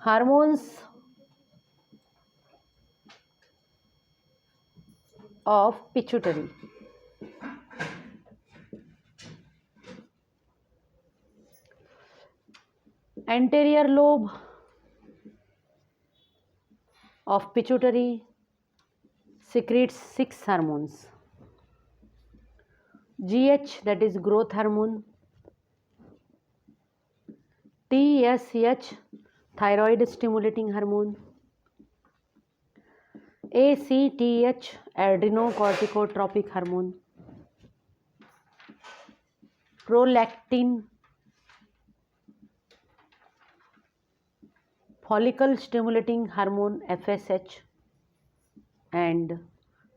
Hormones of pituitary. anterior lobe of pituitary secretes 6 hormones. GH, that is growth hormone. TSH, thyroid stimulating hormone. ACTH, adrenocorticotropic hormone. Prolactin, follicle stimulating hormone FSH, and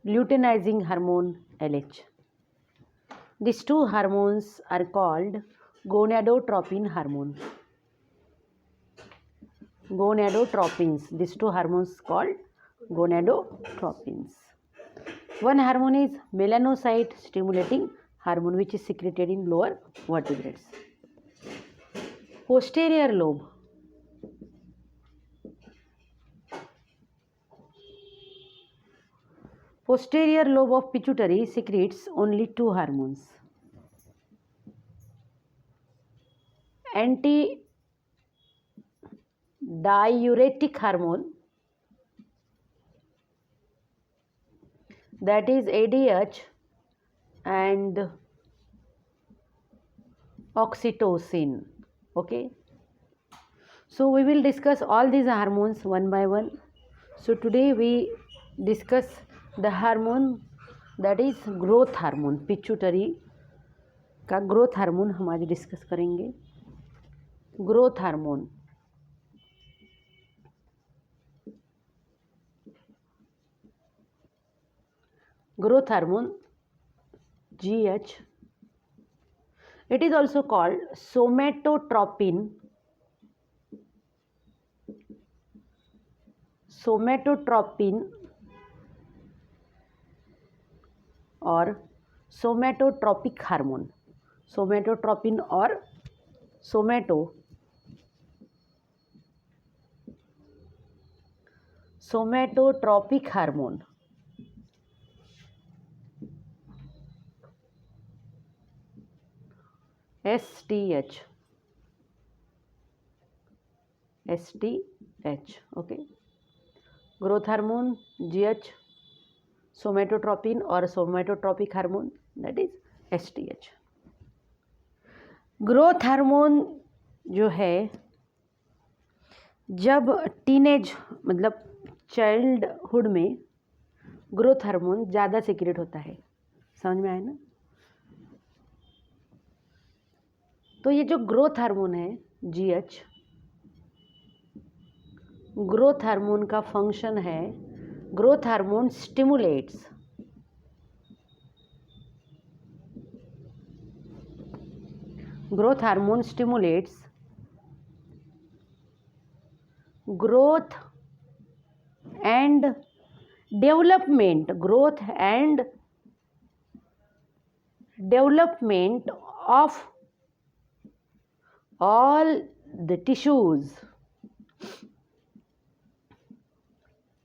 luteinizing hormone LH. These two hormones are called gonadotropin hormone. Gonadotropins. These two hormones called gonadotropins. One hormone is melanocyte stimulating hormone, which is secreted in lower vertebrates. Posterior lobe. Posterior lobe of pituitary secretes only 2 hormones. Antidiuretic hormone, that is ADH, and oxytocin. Okay. So we will discuss all these hormones one by one. So today we discuss the hormone that is growth hormone. Pituitary का growth hormone हम आज discuss करेंगे. Growth hormone. Growth hormone GH. It is also called somatotropin. Somatotropin और somatotropic hormone. Somatotropin और somatotropic hormone. STH. Okay. Growth hormone GH, somatotropin और somatotropic hormone that is STH. Growth hormone जो है जब teenage मतलब childhood में growth hormone ज़्यादा secret होता है. समझ में आया ना. तो ये जो ग्रोथ हार्मोन है GH, ग्रोथ हार्मोन का फंक्शन है, growth hormone stimulates growth and development of all the tissues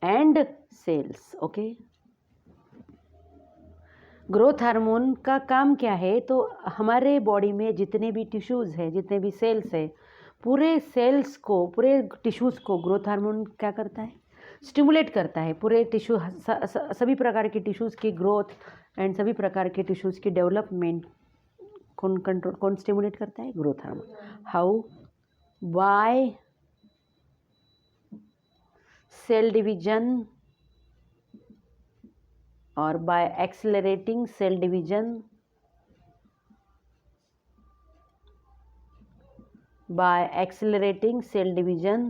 and cells. Okay. Growth hormone का काम क्या है? तो हमारे बॉडी में जितने भी टिश्यूज़ है, जितने भी सेल्स है, पूरे सेल्स को, पूरे टिश्यूज़ को ग्रोथ हार्मोन क्या करता है? स्टिमुलेट करता है. पूरे टिश्यू सभी प्रकार के टिश्यूज़ की ग्रोथ एंड सभी प्रकार के टिश्यूज़ की डेवलपमेंट कौन स्टिमुलेट करता है? Growth hormone. How? By cell division और by accelerating cell division,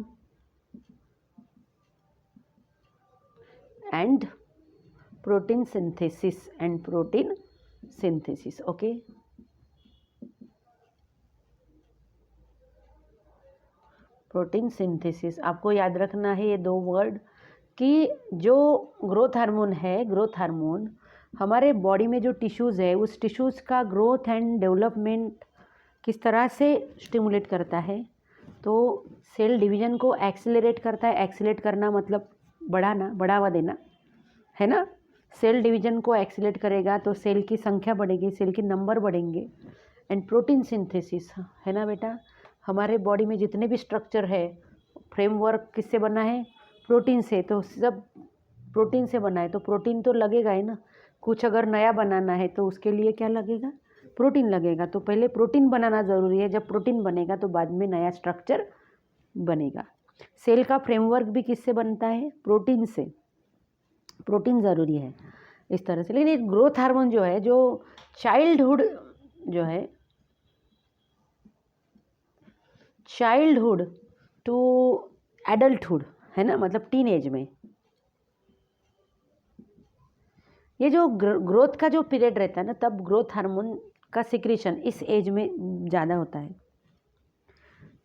and protein synthesis okay. Protein synthesis. आपको याद रखना है ये 2 वर्ड कि जो ग्रोथ हार्मोन है, ग्रोथ हार्मोन हमारे बॉडी में जो टिश्यूज़ है उस टिश्यूज़ का ग्रोथ एंड डेवलपमेंट किस तरह से स्टिमुलेट करता है? तो सेल डिवीजन को एक्सेलरेट करता है। एक्सेलरेट करना मतलब बढ़ाना, बढ़ावा देना, है ना। सेल डिवीजन को एक्सेलरेट करेगा तो सेल की संख्या बढ़ेगी, सेल के नंबर बढ़ेंगे। एंड प्रोटीन सिंथेसिस, है ना बेटा। हमारे बॉडी में जितने भी स्ट्रक्चर है, फ्रेमवर्क किससे बना है? प्रोटीन से। तो सब प्रोटीन से बना है, तो प्रोटीन तो लगेगा ही ना। कुछ अगर नया बनाना है तो उसके लिए क्या लगेगा? प्रोटीन लगेगा। तो पहले प्रोटीन बनाना ज़रूरी है। जब प्रोटीन बनेगा तो बाद में नया स्ट्रक्चर बनेगा। सेल का फ्रेमवर्क भी किससे बनता है? प्रोटीन से। प्रोटीन ज़रूरी है इस तरह से। लेकिन एक ग्रोथ हार्मोन जो है, जो चाइल्डहुड जो है, चाइल्डहुड टू एडल्टहुड, है ना, मतलब टीन एज में, ये जो ग्रोथ का जो पीरियड रहता है ना, तब ग्रोथ हार्मोन का सिक्रीशन इस एज में ज़्यादा होता है।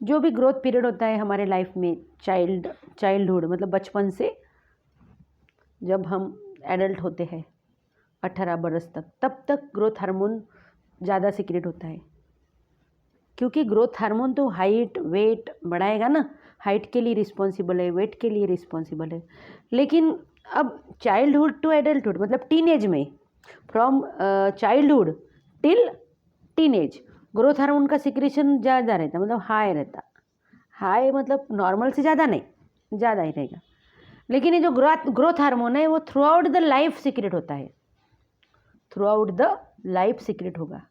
जो भी ग्रोथ पीरियड होता है हमारे लाइफ में, चाइल्डहुड मतलब बचपन से जब हम एडल्ट होते हैं 18 बरस तक, तब तक ग्रोथ हार्मोन ज़्यादा सिक्रेट होता है। क्योंकि ग्रोथ हार्मोन तो हाइट वेट बढ़ाएगा ना, हाइट के लिए रिस्पॉन्सिबल है, वेट के लिए रिस्पॉन्सिबल है। लेकिन अब चाइल्डहुड टू एडल्टहुड मतलब टीनेज में, from childhood till teenage, growth hormone का सिक्रेशन ज़्यादा रहता है, मतलब हाई रहता। हाई मतलब नॉर्मल से ज़्यादा नहीं, ज़्यादा ही रहेगा। लेकिन ये जो ग्रोथ हार्मोन है वो through out the life secret होता है, through out the life secret होगा।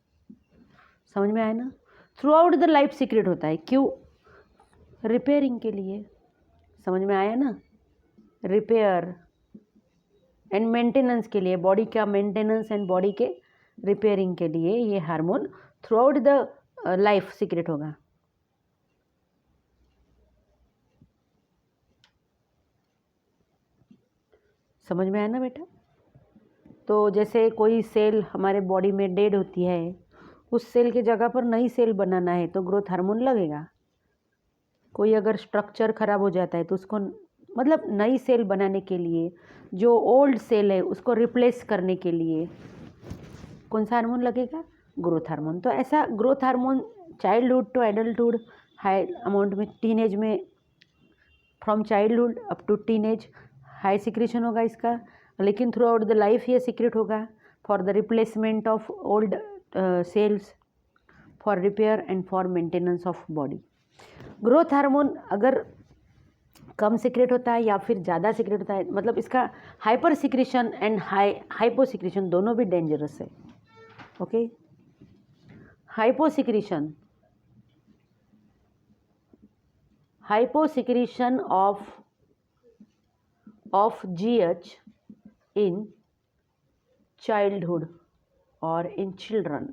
समझ में आया ना? Through out the life secret होता है। क्यों? रिपेयरिंग के लिए। समझ में आया ना? रिपेयर एंड मेंटेनेंस के लिए, बॉडी का मेंटेनेंस एंड बॉडी के रिपेयरिंग के लिए ये hormone through out the life secret होगा। समझ में आया ना बेटा? तो जैसे कोई सेल हमारे बॉडी में डेड होती है, उस सेल की जगह पर नई सेल बनाना है तो ग्रोथ हार्मोन लगेगा। कोई अगर स्ट्रक्चर खराब हो जाता है तो उसको मतलब नई सेल बनाने के लिए, जो ओल्ड सेल है उसको रिप्लेस करने के लिए कौन सा हार्मोन लगेगा? Growth hormone. तो ऐसा growth hormone childhood to adulthood high amount में, टीनेज में, from childhood up to teenage high secretion होगा इसका। लेकिन थ्रू आउट द लाइफ ये सीक्रेट होगा for the replacement of old cells, for repair and for maintenance of body. Growth hormone अगर कम secret होता है या फिर ज़्यादा सीक्रेट होता है, मतलब इसका hyper secretion and hypo secretion दोनों भी डेंजरस है। Okay, hypo secretion of GH in childhood or in children।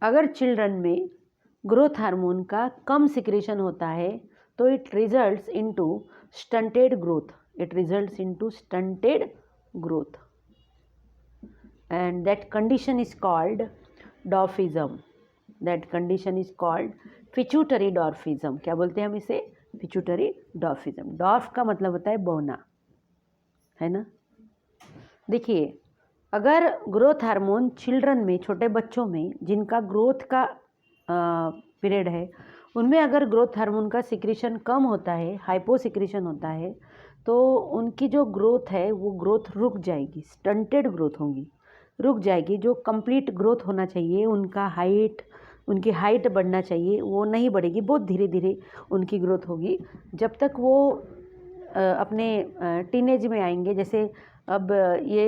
अगर चिल्ड्रन में ग्रोथ हार्मोन का कम सिक्रेशन होता है तो it results into stunted growth, and that condition is called dwarfism। Pituitary dwarfism. क्या बोलते हैं हम इसे? पिट्यूटरी डॉर्फिज्म। डॉर्फ का मतलब होता है बौना, है ना। देखिए, अगर ग्रोथ हार्मोन चिल्ड्रन में, छोटे बच्चों में जिनका ग्रोथ का पीरियड है, उनमें अगर ग्रोथ हार्मोन का सिक्रेशन कम होता है, हाइपो सिक्रेशन होता है, तो उनकी जो ग्रोथ है वो ग्रोथ रुक जाएगी, स्टंटेड ग्रोथ होगी, रुक जाएगी। जो कंप्लीट ग्रोथ होना चाहिए, उनकी हाइट बढ़ना चाहिए, वो नहीं बढ़ेगी, बहुत धीरे धीरे उनकी ग्रोथ होगी। जब तक वो अपने टीनेज में आएंगे, जैसे अब ये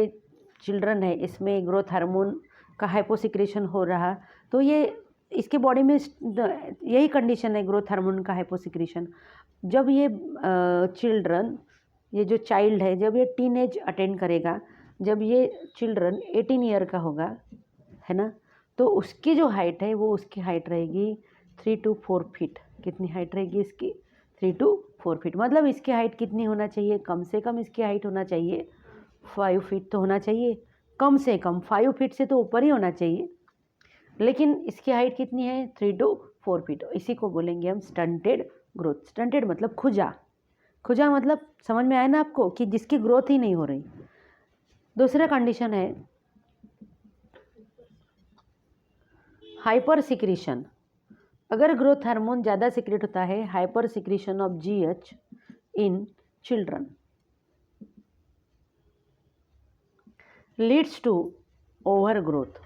चिल्ड्रन है, इसमें ग्रोथ हार्मोन का हाइपोसिक्रेशन हो रहा, तो ये इसके बॉडी में यही कंडीशन है, ग्रोथ हार्मोन का हाइपोसिक्रेशन। जब ये चिल्ड्रन, ये जो चाइल्ड है, जब ये टीनेज अटेंड करेगा, जब ये चिल्ड्रन 18 ईयर का होगा, है ना, तो उसकी जो हाइट है वो उसकी हाइट रहेगी 3 to 4 फीट। कितनी हाइट रहेगी इसकी? 3 to 4 फीट। मतलब इसकी हाइट कितनी होना चाहिए? कम से कम इसकी हाइट होना चाहिए 5 फीट तो होना चाहिए, कम से कम 5 फीट से तो ऊपर ही होना चाहिए। लेकिन इसकी हाइट कितनी है? 3 to 4 फीट। इसी को बोलेंगे हम स्टंटेड ग्रोथ। स्टंटेड मतलब खुजा मतलब समझ में आया ना आपको, कि जिसकी ग्रोथ ही नहीं हो रही। दूसरा कंडीशन है हाइपर सिक्रीशन, अगर ग्रोथ हार्मोन ज़्यादा सिक्रेट होता है, hyper secretion of GH in children leads to over growth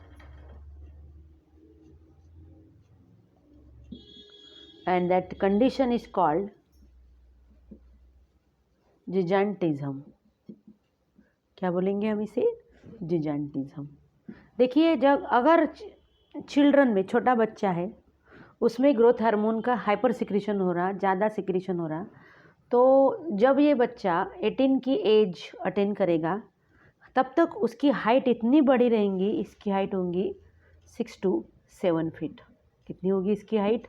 and that condition is called gigantism. क्या बोलेंगे हम इसे? gigantism. देखिए, जब अगर चिल्ड्रन में छोटा बच्चा है उसमें ग्रोथ हार्मोन का हाइपर सिक्रीशन हो रहा, ज़्यादा सिक्रीशन हो रहा, तो जब ये बच्चा 18 की एज अटेन करेगा तब तक उसकी हाइट इतनी बड़ी रहेंगी, इसकी हाइट होंगी 6 to 7 फीट. कितनी होगी इसकी हाइट?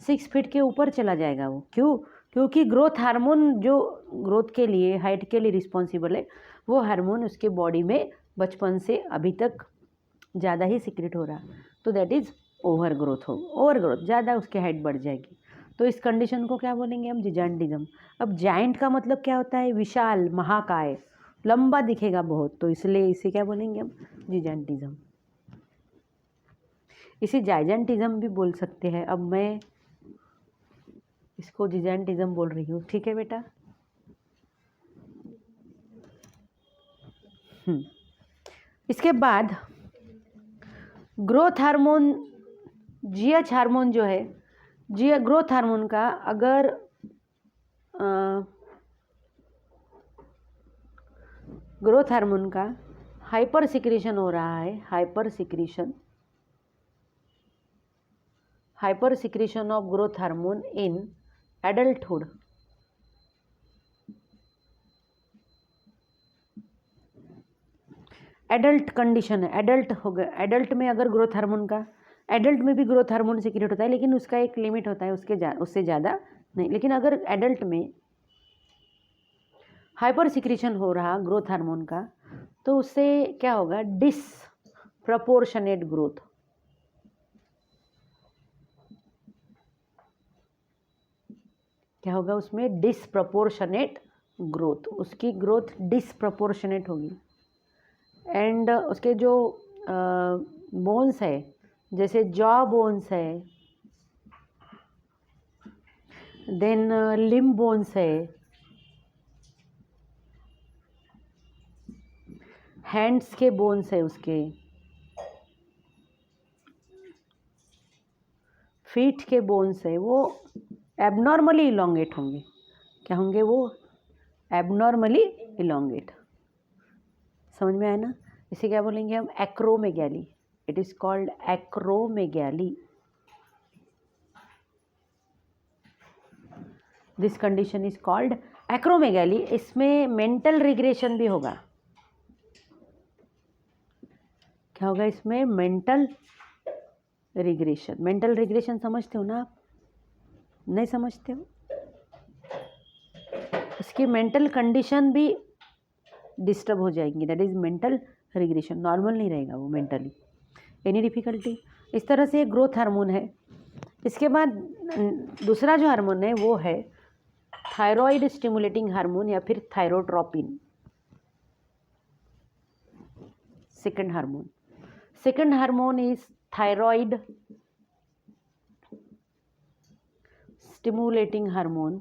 6 फीट के ऊपर चला जाएगा वो. क्यों? क्योंकि ग्रोथ हार्मोन जो ग्रोथ के लिए, हाइट के लिए रिस्पॉन्सिबल है, वो हार्मोन उसके बॉडी में बचपन से अभी तक ज़्यादा ही सीक्रेट हो रहा, तो दैट इज़ ओवर ग्रोथ. हो ओवर ग्रोथ, ज़्यादा उसकी हाइट बढ़ जाएगी. तो इस कंडीशन को क्या बोलेंगे हम? जिजांटिज्म. अब जाइंट का मतलब क्या होता है? विशाल, महाकाय, लंबा दिखेगा बहुत, तो इसलिए इसे क्या बोलेंगे हम? जिजांटिज्म. इसे जाइजेंटिज्म भी बोल सकते हैं. अब मैं इसको जिजांटिज्म बोल रही हूँ, ठीक है बेटा? इसके बाद ग्रोथ हार्मोन, GH हार्मोन जो है, ग्रोथ हार्मोन का अगर ग्रोथ हार्मोन का हाइपर सिक्रीशन हो रहा है, hyper secretion of growth hormone in adulthood, adult condition है, एडल्ट हो गया. एडल्ट में अगर ग्रोथ हार्मोन का, एडल्ट में भी ग्रोथ हार्मोन सिक्रेट होता है लेकिन उसका एक लिमिट होता है, उससे ज़्यादा नहीं. लेकिन अगर एडल्ट में हाइपर सिक्रीशन हो रहा ग्रोथ हार्मोन का, तो उससे क्या होगा? Disproportionate growth. क्या होगा उसमें? Disproportionate growth. उसकी ग्रोथ डिसप्रपोर्शनेट होगी. एंड उसके जो बोन्स है, जैसे जॉ बोन्स है, देन लिम्ब बोन्स है, हैंड्स के बोन्स है, उसके फीट के बोन्स है, वो एबनॉर्मली इलोंगेट होंगे. क्या होंगे वो? Abnormally elongate. समझ में आया ना? इसे क्या बोलेंगे हम? Acromegaly. It is called acromegaly. This condition is called acromegaly. इसमें मेंटल रिग्रेशन भी होगा. क्या होगा इसमें? Mental regression. मेंटल रिग्रेशन समझते हो ना आप? नहीं समझते हो? इसकी मेंटल कंडीशन भी डिस्टर्ब हो जाएंगी. That is mental regression. Normal नहीं रहेगा वो मेंटली. Any difficulty? इस तरह से ग्रोथ हार्मोन है. इसके बाद दूसरा जो हार्मोन है वो है थायराइड स्टिमुलेटिंग हार्मोन या फिर thyrotropin. Second hormone. Second hormone is thyroid stimulating hormone.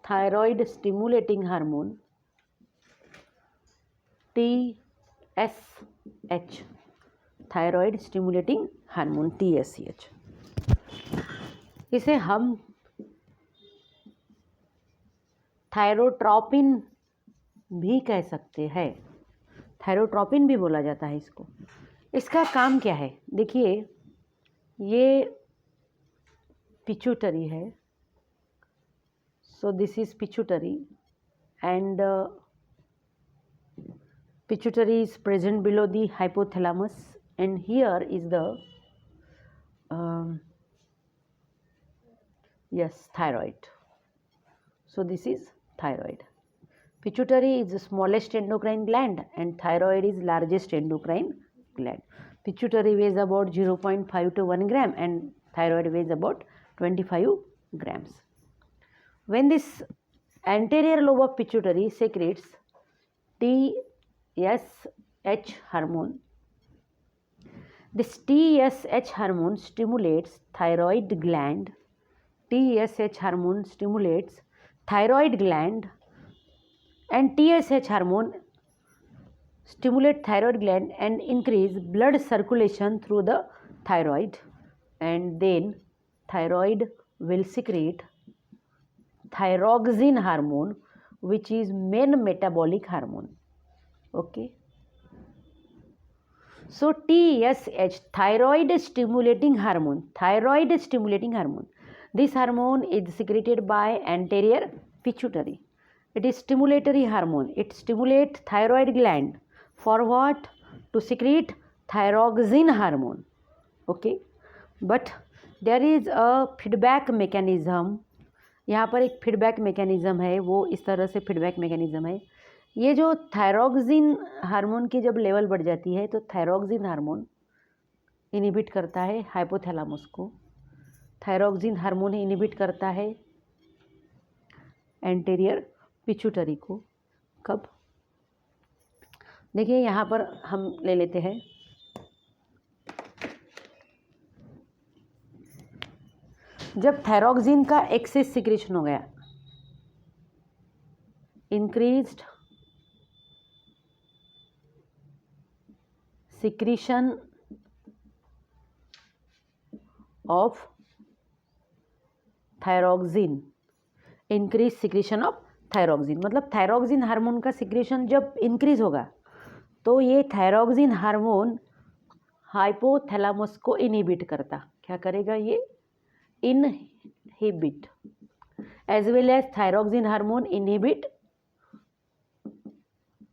Thyroid stimulating hormone TSH. Thyroid stimulating hormone TSH. इसे हम थायरोट्रोपिन भी कह सकते हैं. थायरोट्रोपिन भी बोला जाता है इसको. इसका काम क्या है? देखिए, ये पिट्यूटरी है. So this is pituitary and pituitary is present below the hypothalamus and here is the thyroid. So this is thyroid. Pituitary is the smallest endocrine gland and thyroid is largest endocrine gland. Pituitary weighs about 0.5 to 1 gram and thyroid weighs about 25 grams. When this anterior lobe of pituitary secretes TSH hormone, This TSH hormone stimulates thyroid gland. TSH hormone stimulates thyroid gland, and TSH hormone stimulate thyroid gland and increase blood circulation through the thyroid, and then thyroid will secrete thyroxine hormone, which is main metabolic hormone. Okay. So TSH, thyroid stimulating hormone. This hormone is secreted by anterior pituitary. It is stimulatory hormone. It stimulates thyroid gland. For what? To secrete thyroxine hormone. Okay. But there is a feedback mechanism. यहाँ पर एक feedback mechanism है, वो इस तरह से feedback mechanism है। ये जो थायरॉक्सिन हार्मोन की जब लेवल बढ़ जाती है तो थायरॉक्सिन हार्मोन इनहिबिट करता है हाइपोथैलेमस को। थायरॉक्सिन हार्मोन इनहिबिट करता है एंटीरियर पिट्यूटरी को। कब? देखिए यहाँ पर हम ले लेते हैं जब थायरॉक्सिन का एक्सेस सिक्रेशन हो गया, increased secretion of thyroxine, increase secretion of thyroxine, मतलब थायरॉक्सिन हार्मोन का सिक्रीशन जब इंक्रीज होगा तो ये थायरॉक्सिन हार्मोन हाइपोथैलेमस को इनहिबिट करता। क्या करेगा ये? Inhibit. As well as thyroxine hormone inhibit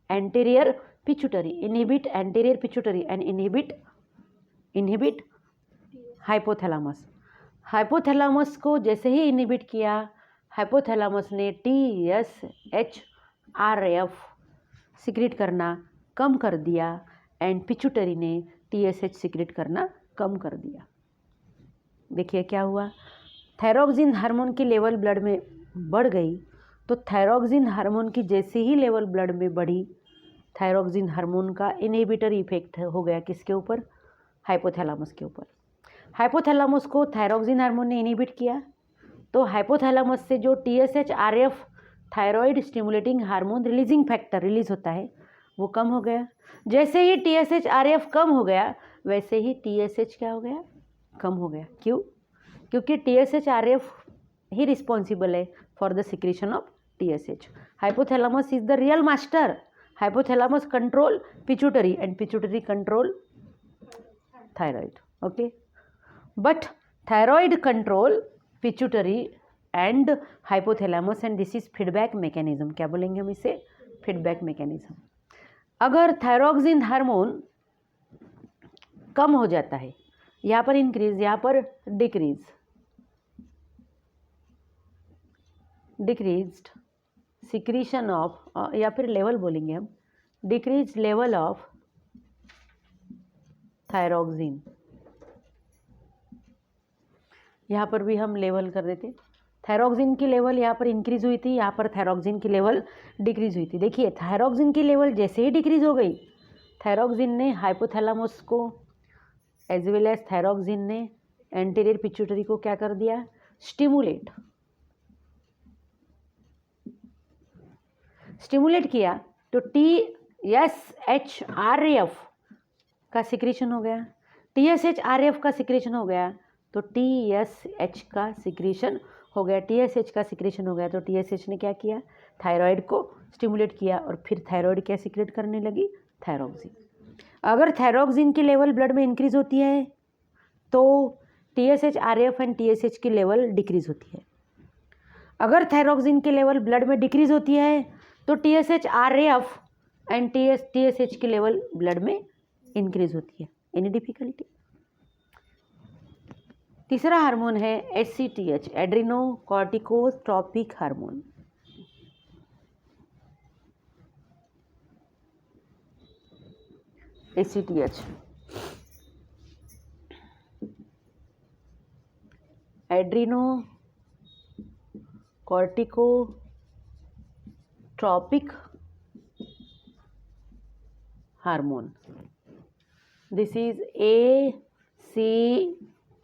anterior pituitary, inhibit anterior pituitary and inhibit hypothalamus. Hypothalamus को जैसे ही इनहिबिट किया, हाइपोथैलेमस ने TSHRF सिक्रेट करना कम कर दिया एंड पिट्यूटरी ने TSH सिक्रेट करना कम कर दिया। देखिए क्या हुआ, थायरॉक्सिन हार्मोन की लेवल ब्लड में बढ़ गई, तो थायरॉक्सिन हार्मोन की जैसे ही लेवल ब्लड में बढ़ी, थायरॉक्सिन हार्मोन का इनहिबिटर इफेक्ट हो गया किसके ऊपर? हाइपोथैलेमस के ऊपर। हाइपोथैलेमस को थायरॉक्सिन हार्मोन ने इनहिबिट किया, तो हाइपोथैलेमस से जो TSHRF thyroid stimulating hormone releasing factor release होता है वो कम हो गया। जैसे ही TSHRF कम हो गया वैसे ही TSH क्या हो गया? कम हो गया। क्यों? क्योंकि TSHRF ही रिस्पॉन्सिबल है for the secretion of TSH। Hypothalamus is the real master. Hypothalamus control pituitary and pituitary control thyroid. Okay, but thyroid control pituitary and hypothalamus and this is feedback mechanism. क्या बोलेंगे हम इसे? feedback mechanism. अगर thyroxine hormone कम हो जाता है, यहाँ पर इंक्रीज, यहाँ पर डिक्रीज्ड सिक्रीशन ऑफ, या फिर लेवल बोलेंगे हम, डिक्रीज लेवल ऑफ थायरॉक्सिन। यहाँ पर भी हम लेवल कर देते, थायरॉक्सिन की लेवल यहाँ पर इंक्रीज हुई थी, यहाँ पर थायरॉक्सिन की लेवल डिक्रीज हुई थी। देखिए थायरॉक्सिन की लेवल जैसे ही डिक्रीज हो गई, थायरॉक्सिन ने हाइपोथैलेमस को एज वेल एज थायरॉक्सिन ने एंटीरियर पिट्यूटरी को क्या कर दिया? स्टिमुलेट किया, तो TSHRF का सिक्रेशन हो गया। TSHRF का सिक्रेशन हो गया तो TSH का सिक्रेशन हो गया। TSH का सिक्रेशन हो गया तो TSH ने क्या किया? थायराइड को स्टिमुलेट किया और फिर थायराइड क्या सिक्रेट करने लगी? थायरॉक्सिन। अगर थायरॉक्सिन की लेवल ब्लड में इंक्रीज होती है तो TSHRF एंड TSH की लेवल डिक्रीज होती है। अगर थायरॉक्सिन की लेवल ब्लड में डिक्रीज होती है तो TSHRF एंड TSH की लेवल ब्लड में इंक्रीज होती है। Any difficulty? तीसरा हार्मोन है ACTH, adreno corticotropic hormone. ACTH adreno corticotropic hormone. This is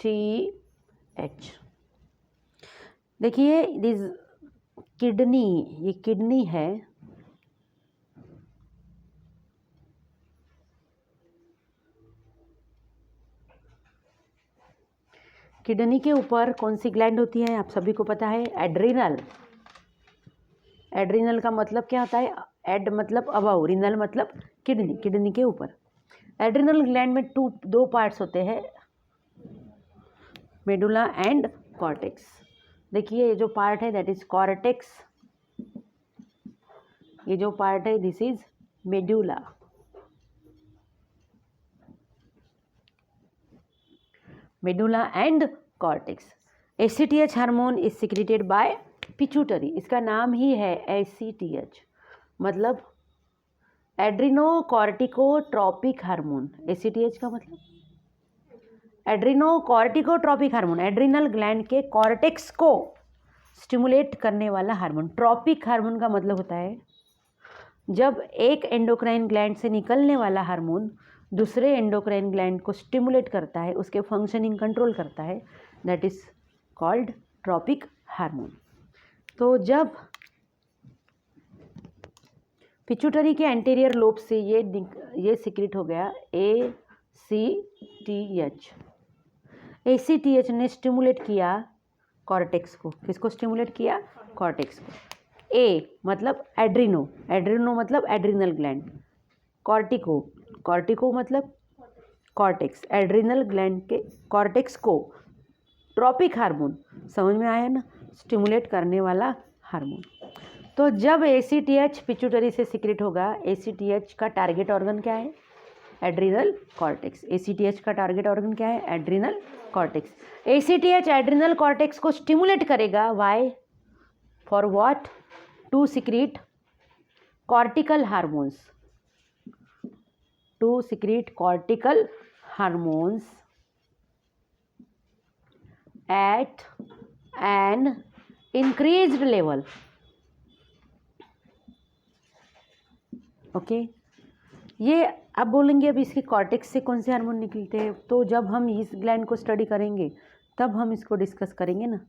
ACTH। देखिए दिस किडनी, ये किडनी है, किडनी के ऊपर कौन सी ग्लैंड होती है आप सभी को पता है, एड्रिनल। एड्रिनल का मतलब क्या होता है, एड मतलब अबव, रिनल मतलब किडनी, किडनी के ऊपर। एड्रिनल ग्लैंड में दो पार्ट्स होते हैं, मेडुला एंड कॉर्टेक्स। देखिए ये जो पार्ट है दैट इज कॉर्टेक्स, ये जो पार्ट है this is medulla. Medulla and cortex. ACTH hormone is secreted by pituitary, इसका नाम ही है ACTH, मतलब एड्रिनोकॉर्टिकोट्रोपिक हार्मोन। ACTH का मतलब एड्रिनोकॉर्टिकोट्रोपिक हार्मोन, एड्रिनल ग्लैंड के कॉर्टेक्स को स्टिमुलेट करने वाला हार्मोन। ट्रॉपिक हार्मोन का मतलब होता है जब एक एंडोक्राइन ग्लैंड से निकलने वाला हार्मोन दूसरे एंडोक्राइन ग्लैंड को स्टिमुलेट करता है, उसके फंक्शनिंग कंट्रोल करता है, that is called tropic hormone. तो जब पिट्यूटरी के एंटीरियर लोब से ये सीक्रेट हो गया ACTH। ACTH ने स्टिमुलेट किया कॉर्टेक्स को, किसको स्टिमुलेट किया, कॉर्टेक्स को। A मतलब एड्रिनो, एड्रिनो मतलब एड्रिनल ग्लैंड, कॉर्टिको, कॉर्टिको मतलब कॉर्टेक्स, एड्रिनल ग्लैंड के कॉर्टेक्स को ट्रॉपिक हार्मोन, समझ में आया ना, स्टिमुलेट करने वाला हार्मोन। तो जब ACTH पिट्यूटरी से सीक्रेट होगा, ACTH का टारगेट ऑर्गन क्या है, एड्रिनल कॉर्टेक्स। ACTH का टारगेट ऑर्गन क्या है, adrenal cortex. ACTH adrenal cortex को स्टिमुलेट करेगा, why, for what, to secrete cortical hormones, to secrete cortical hormones at an increased level। Okay, ये अब बोलेंगे अब इसके कॉर्टेक्स से कौन से हार्मोन निकलते हैं, तो जब हम इस ग्लैंड को स्टडी करेंगे तब हम इसको डिस्कस करेंगे ना,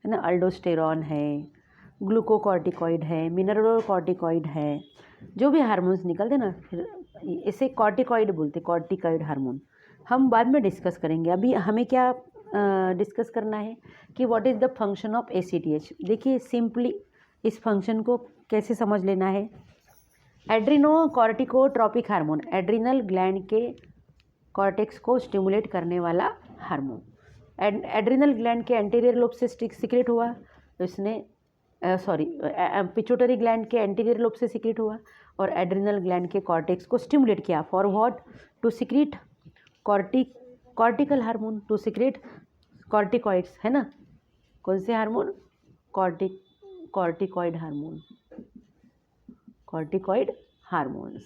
है ना। अल्डोस्टेरॉन है, ग्लूकोकॉर्टिकॉइड है, मिनरलोकॉर्टिकॉइड है, जो भी हार्मोन्स निकलते ना, फिर इसे कॉर्टिकॉइड बोलते, कॉर्टिकॉइड हार्मोन। हम बाद में डिस्कस करेंगे, अभी हमें क्या डिस्कस करना है कि what is the function of ACTH। देखिए सिंपली इस फंक्शन को कैसे समझ लेना है। एड्रिनोकॉर्टिकोट्रोपिक हार्मोन, एड्रिनल ग्लैंड के कॉर्टेक्स को स्टिमुलेट करने वाला हार्मोन। एड्रिनल ग्लैंड के एंटीरियर लोब से सीक्रेट हुआ, तो इसने पिट्यूटरी ग्लैंड के एंटीरियर लोब से सीक्रेट हुआ और एड्रिनल ग्लैंड के कॉर्टेक्स को स्टिमुलेट किया, for what, to secrete cortical hormone, to secrete corticoids, है ना। कौन से hormone, corticoid hormone, corticoid hormones.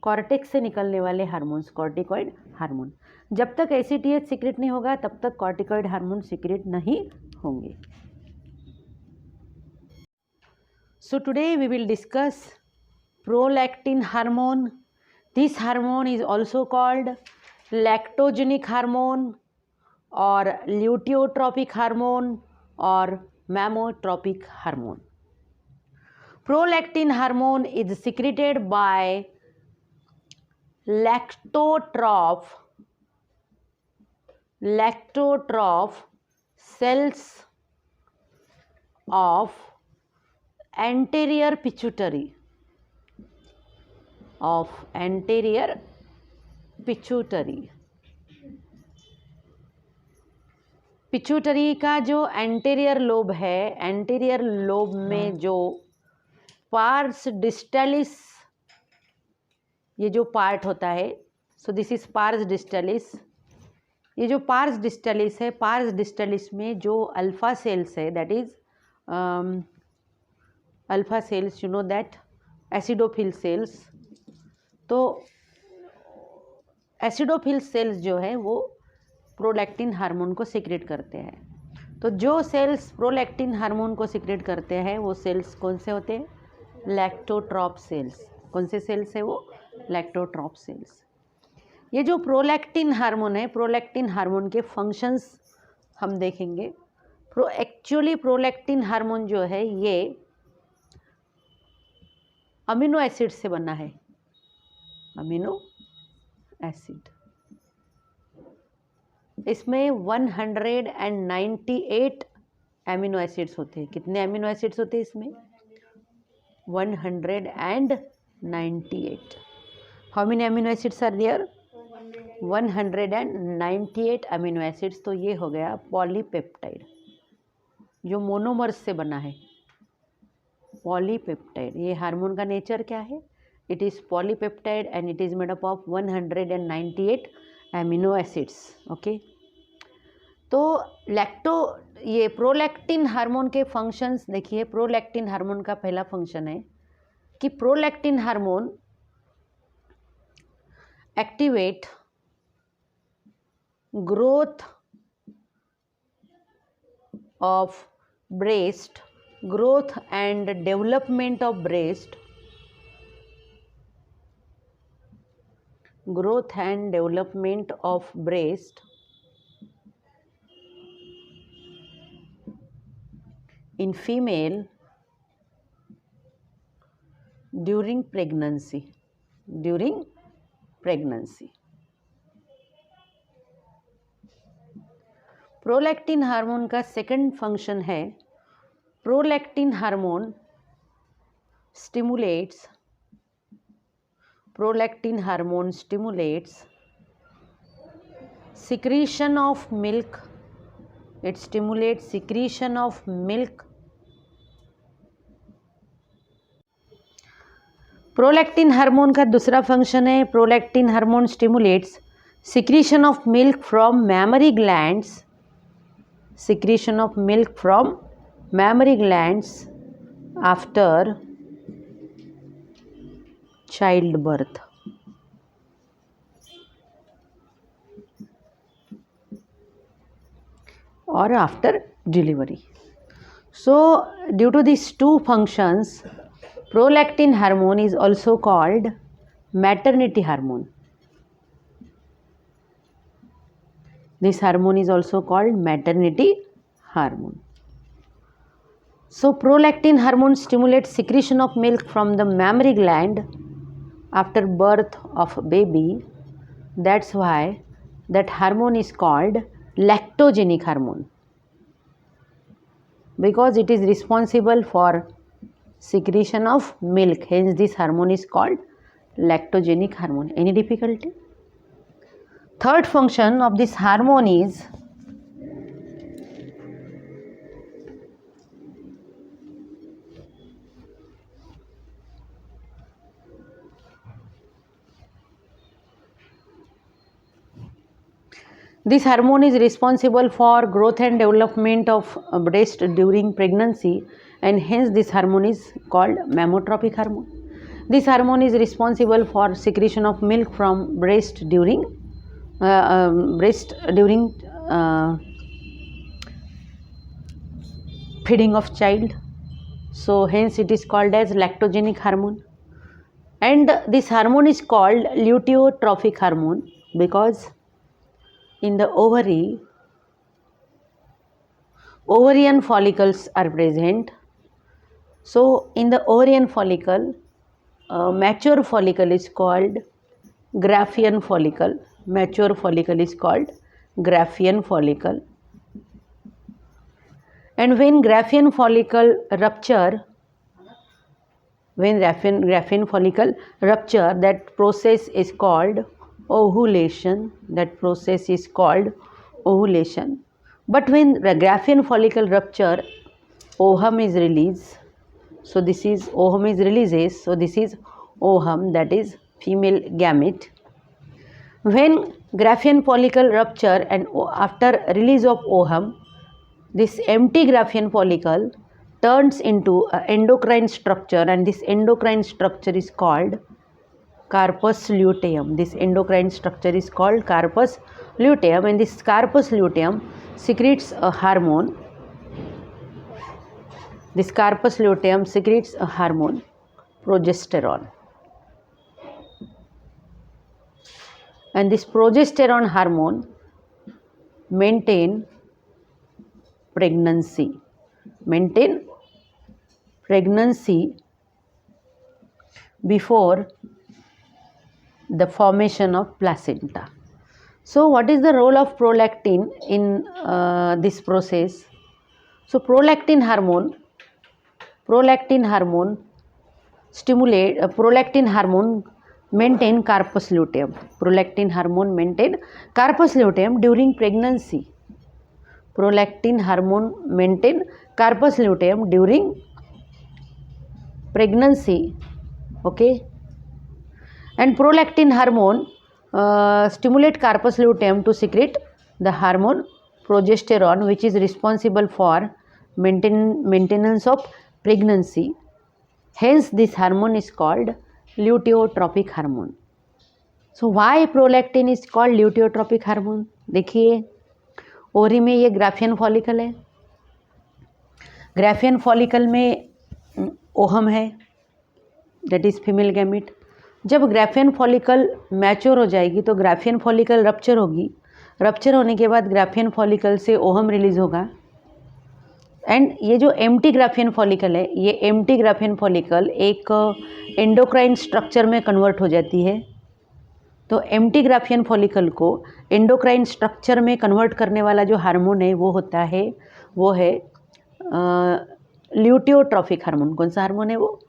Cortex से निकलने वाले हार्मोन्स, कॉर्टिकॉइड हार्मोन। जब तक ACTH सीक्रेट नहीं होगा तब तक कॉर्टिकॉइड हार्मोन सीक्रेट नहीं होंगे। So today we will discuss prolactin hormone. This hormone is also called lactogenic hormone or luteotropic hormone or mammotropic hormone. Prolactin hormone is secreted by lactotroph cells of anterior pituitary, of anterior pituitary। Pituitary का जो anterior lobe है, anterior lobe में जो pars distalis, ये जो part होता है, so this is pars distalis. ये जो पार्स डिस्टलिस है, पार्स डिस्टलिस में जो अल्फा सेल्स है, that is alpha cells, you know that, acidophil cells. तो एसिडोफिल सेल्स जो है वो प्रोलैक्टिन हार्मोन को सीक्रेट करते हैं। तो जो सेल्स प्रोलैक्टिन हार्मोन को सीक्रेट करते हैं वो सेल्स कौन से होते हैं, लैक्टोट्रॉप सेल्स। कौन से सेल्स है वो? Lactotrope sales. ये जो प्रोलैक्टिन हार्मोन है, प्रोलैक्टिन हार्मोन के फंक्शंस हम देखेंगे। एक्चुअली प्रोलैक्टिन हार्मोन जो है ये अमीनो एसिड से बना है, अमीनो एसिड। इसमें 198 एमिनो एसिड्स होते हैं। कितने एमिनो एसिड्स होते हैं इसमें? 198। How many amino acids are there? 198 amino acids. तो ये हो गया पॉलीपेप्टाइड, जो मोनोमर्स से बना है, पॉलीपेप्टाइड। ये हार्मोन का नेचर क्या है? It is polypeptide and it is made up of 198 amino acids. Okay, तो ये प्रोलैक्टिन हार्मोन के फंक्शंस देखिए। प्रोलैक्टिन हार्मोन का पहला फंक्शन है कि prolactin hormone activate growth of breast, growth and development of breast, growth and development of breast in female during pregnancy, prolactin hormone का second function है, prolactin hormone stimulates secretion of milk. It stimulates secretion of milk. Prolactin hormone का दूसरा function है, prolactin hormone stimulates secretion of milk from mammary glands, after childbirth. Or after delivery. So due to these two functions, prolactin hormone is also called maternity hormone. This hormone is also called maternity hormone. So prolactin hormone stimulates secretion of milk from the mammary gland after birth of baby. That's why that hormone is called lactogenic hormone, because it is responsible for secretion of milk. Hence this hormone is called lactogenic hormone. Any difficulty? Third function of this hormone is this hormone is responsible for growth and development of breast during pregnancy, and hence this hormone is called mammotropic hormone. This hormone is responsible for secretion of milk from breast during feeding of child. So hence it is called as lactogenic hormone. And this hormone is called luteotrophic hormone because in the ovarian follicles are present. So in the ovarian follicle, mature follicle is called Graafian follicle. Mature follicle is called Graafian follicle. And when Graafian follicle rupture, that process is called ovulation. But when the Graafian follicle rupture, ovum is released. So this is ovum is releases. So this is ovum, that is female gamete. When Graafian follicle rupture and after release of ovum, this empty Graafian follicle turns into an endocrine structure, and this endocrine structure is called carpus luteum. This endocrine structure is called carpus luteum, and this carpus luteum secretes a hormone. This carpus luteum secretes a hormone, progesterone. and this progesterone hormone maintain pregnancy before the formation of placenta. So what is the role of prolactin in this process? So prolactin hormone maintain carpus luteum. Prolactin hormone maintain carpus luteum during pregnancy. Prolactin hormone maintain carpus luteum during pregnancy. Okay, and prolactin hormone stimulate carpus luteum to secrete the hormone progesterone, which is responsible for maintenance of pregnancy. Hence this hormone is called luteotropic hormone. So why prolactin is called luteotropic hormone? देखिए, ovary में ये Graafian follicle है, Graafian follicle में ohm है, that is female gamete. जब Graafian follicle mature हो जाएगी तो ग्राफियन फॉलिकल रप्चर होगी. रप्चर होने के बाद ग्राफियन फॉलिकल से ओहम रिलीज होगा. एंड ये जो एम्प्टी ग्राफियन फॉलिकल है, ये एम्प्टी ग्राफियन फॉलिकल एक एंडोक्राइन स्ट्रक्चर में कन्वर्ट हो जाती है. तो एम्प्टी ग्राफियन फॉलिकल को एंडोक्राइन स्ट्रक्चर में कन्वर्ट करने वाला जो हार्मोन है वो है ल्यूटियोट्रॉफिक हार्मोन. कौन सा हार्मोन है वो?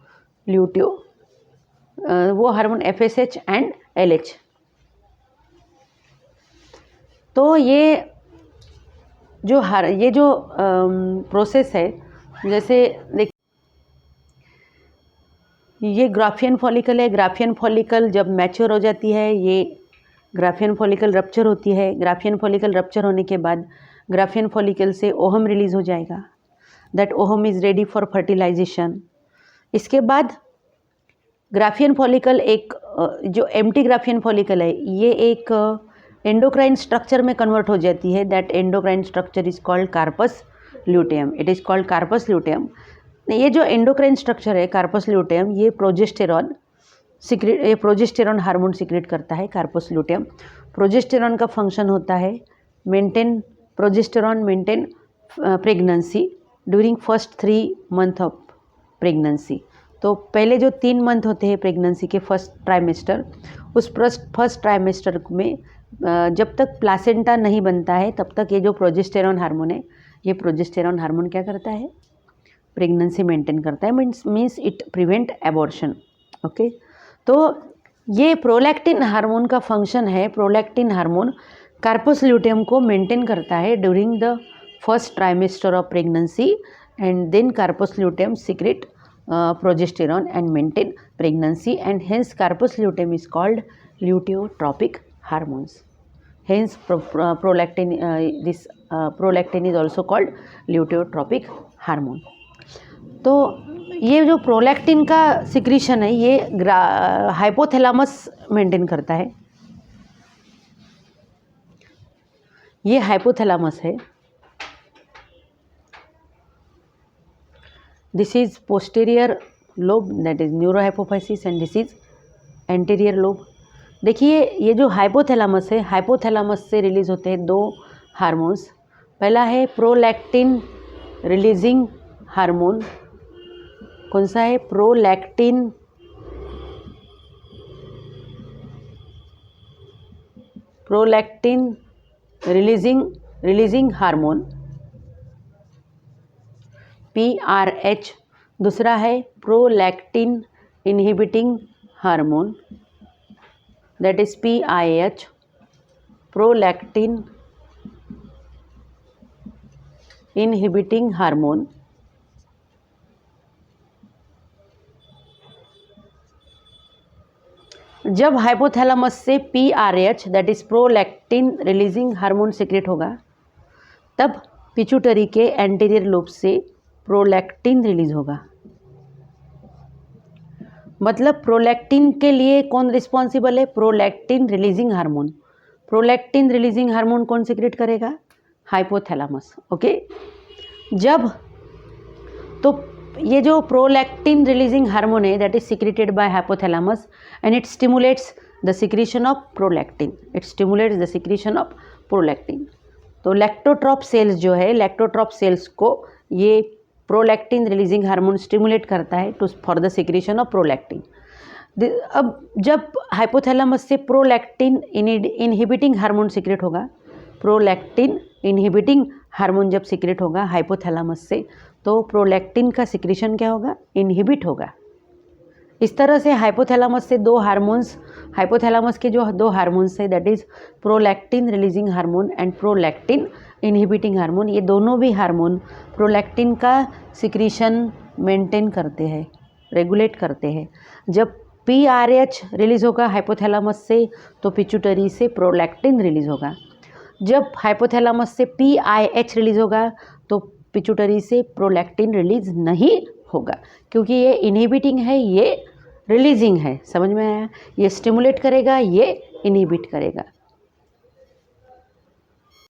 वो हार्मोन FSH एंड LH. तो ये जो प्रोसेस है, जैसे देख, ये ग्राफियन फॉलिकल है. ग्राफियन फॉलिकल जब मैच्योर हो जाती है, ये ग्राफियन फॉलिकल रप्चर होती है. ग्राफियन फॉलिकल रप्चर होने के बाद ग्राफियन फॉलिकल से ओहम रिलीज हो जाएगा. That ovum is ready for fertilization. इसके बाद ग्राफियन फॉलिकल एक जो एम्प्टी ग्राफियन फॉलिकल है, ये एक एंडोक्राइन स्ट्रक्चर में कन्वर्ट हो जाती है. That endocrine structure is called corpus luteum. It is called corpus luteum. ये जो एंडोक्राइन स्ट्रक्चर है कार्पस ल्यूटेयम, ये प्रोजेस्टेरॉन हार्मोन सिक्रेट करता है. कार्पस ल्यूटेयम प्रोजेस्टेरॉन का फंक्शन होता है progesterone maintain pregnancy during first 3 month of pregnancy. तो पहले जो 3 मंथ होते हैं प्रेगनेंसी के, फर्स्ट ट्राइमेस्टर, उस फर्स्ट ट्राइमेस्टर में जब तक प्लासेंटा नहीं बनता है तब तक ये जो प्रोजेस्टेरॉन हार्मोन है, ये प्रोजेस्टेरॉन हार्मोन क्या करता है? प्रेगनेंसी मेंटेन करता है. Means it prevent abortion. Okay, तो ये प्रोलैक्टिन हार्मोन का फंक्शन है. प्रोलैक्टिन हार्मोन कार्पस ल्यूटेयम को मेंटेन करता है during the first trimester of pregnancy, and then corpus luteum secrete progesterone and maintain pregnancy, and hence carpus luteum is called luteotropic hormones. Hence prolactin is also called luteotropic hormone. तो ये जो prolactin का secretion है, ये hypothalamus maintain करता है. ये hypothalamus है. This is posterior lobe, that is neurohypophysis, and this is anterior lobe. देखिए, ये जो हाइपोथैलेमस है, हाइपोथैलेमस से रिलीज होते हैं 2 हार्मोन्स. पहला है प्रोलैक्टिन रिलीजिंग हार्मोन. कौन सा है? Prolactin releasing hormone PRH. दूसरा है prolactin inhibiting hormone, that is PIH. Prolactin inhibiting hormone. जब हाइपोथैलेमस से PRH that is prolactin releasing hormone secrete होगा, तब पिट्यूटरी के एंटीरियर लोब से प्रोलैक्टिन रिलीज होगा. मतलब प्रोलैक्टिन के लिए कौन रिस्पॉन्सिबल है? Prolactin releasing hormone. Prolactin releasing hormone कौन सीक्रेट करेगा? हाइपोथैलेमस. ओके, जब तो ये जो प्रोलैक्टिन रिलीजिंग हार्मोन है that is secreted by hypothalamus, and it stimulates the secretion of prolactin, it stimulates the secretion of prolactin. तो lactotrope sales जो है, लैक्टोट्रॉप सेल्स को ये प्रोलैक्टिन रिलीजिंग हार्मोन स्टिमुलेट करता है to for the secretion of prolactin. अब जब hypothalamus से प्रोलैक्टिन इनहिबिटिंग हार्मोन सीक्रेट होगा, प्रोलैक्टिन इनहिबिटिंग हार्मोन जब सीक्रेट होगा हाइपोथैलेमस से, तो प्रोलैक्टिन का सिक्रीशन क्या होगा, इनहिबिट होगा। इस तरह से हाइपोथैलेमस से दो हार्मोन्स, हाइपोथैलेमस के जो दो हार्मोन्स है that is prolactin releasing hormone and prolactin inhibiting hormone, ये दोनों भी हार्मोन प्रोलैक्टिन का सिक्रीशन मेंटेन करते हैं, रेगुलेट करते हैं। जब PRH रिलीज़ होगा हाइपोथैलेमस से तो पिट्यूटरी से प्रोलैक्टिन रिलीज़ होगा। जब हाइपोथैलेमस से PIH रिलीज़ होगा तो पिट्यूटरी से प्रोलैक्टिन रिलीज़ नहीं होगा, क्योंकि ये इनहिबिटिंग है, ये रिलीजिंग है। समझ में आया? ये स्टिमुलेट करेगा, ये इनहिबिट करेगा।